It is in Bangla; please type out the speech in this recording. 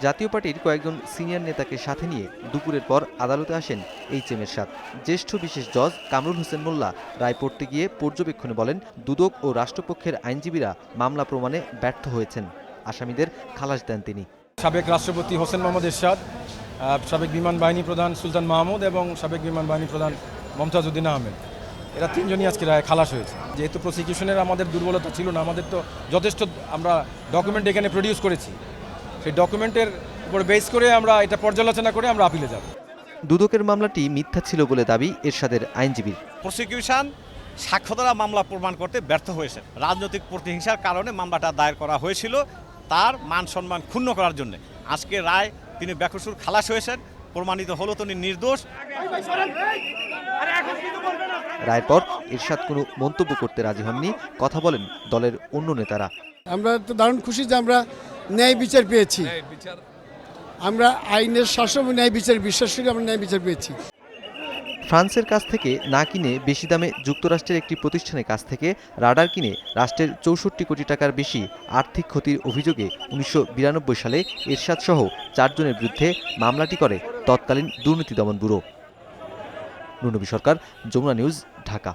জাতীয় পার্টির কয়েকজন সিনিয়র নেতাকে সাথে নিয়ে দুপুরের পর আদালতে আসেন এইচ.এম. এরশাদ। জ্যেষ্ঠ বিশেষ জজ কামরুল হোসেন মোল্লা রায় পড়তে গিয়ে পর্যবেক্ষণে বলেন, দুদক ও রাষ্ট্রপক্ষের আইনজীবীরা মামলা প্রমাণে ব্যর্থ হয়েছেন। আসামিদের খালাস দেন তিনি। সাবেক রাষ্ট্রপতি হোসেন মোহাম্মদ এরশাদ, সাবেক বিমান বাহিনী প্রধান সুলতান মাহমুদ এবং সাবেক বিমান বাহিনী প্রধান মমতাজ উদ্দিন আহমেদ, এরা তিনজনই আজকে রায় খালাস হয়েছে। যেহেতু প্রসিকিউশনের আমাদের দুর্বলতা ছিল না, আমাদের তো যথেষ্ট আমরা ডকুমেন্ট এখানে প্রডিউস করেছি, সেই ডকুমেন্টের উপর বেস করে আমরা এটা পর্যালোচনা করে আমরা আপিলে যাব। দুদকের মামলাটি মিথ্যা ছিল বলে দাবি এরশাদের আইনজীবীর। প্রসিকিউশন সাক্ষ্য দ্বারা মামলা প্রমাণ করতে ব্যর্থ হয়েছে। রাজনৈতিক প্রতিহিংসার কারণে মামলাটা দায়ের করা হয়েছিল, তার মান সম্মান ক্ষুণ্ণ করার জন্য। আজকে রায় তিনি বেকসুর খালাস হয়েছেন, প্রমাণিত হলো তিনি নির্দোষ। রায়ের পর এরশাদ কোনো মন্তব্য করতে রাজি হননি। কথা বলেন দলের অন্য নেতারা। আমরা তো দারুণ খুশি যে আমরা ন্যায় বিচার পেয়েছি। আমরা আইনের শাসন ন্যায় বিচার বিশ্বাস করি, আমরা ন্যায় বিচার পেয়েছি। ফ্রান্সের কাছ থেকে না কিনে বেশি দামে যুক্তরাষ্ট্রের একটি প্রতিষ্ঠানের কাছ থেকে রাডার কিনে রাষ্ট্রের 64 কোটি টাকার বেশি আর্থিক ক্ষতির অভিযোগে 1992 সালে এরশাদ সহ 4 জনের বিরুদ্ধে মামলাটি করে তৎকালীন দুর্নীতি দমন ব্যুরো। নুনবী সরকার, যমুনা নিউজ, ঢাকা।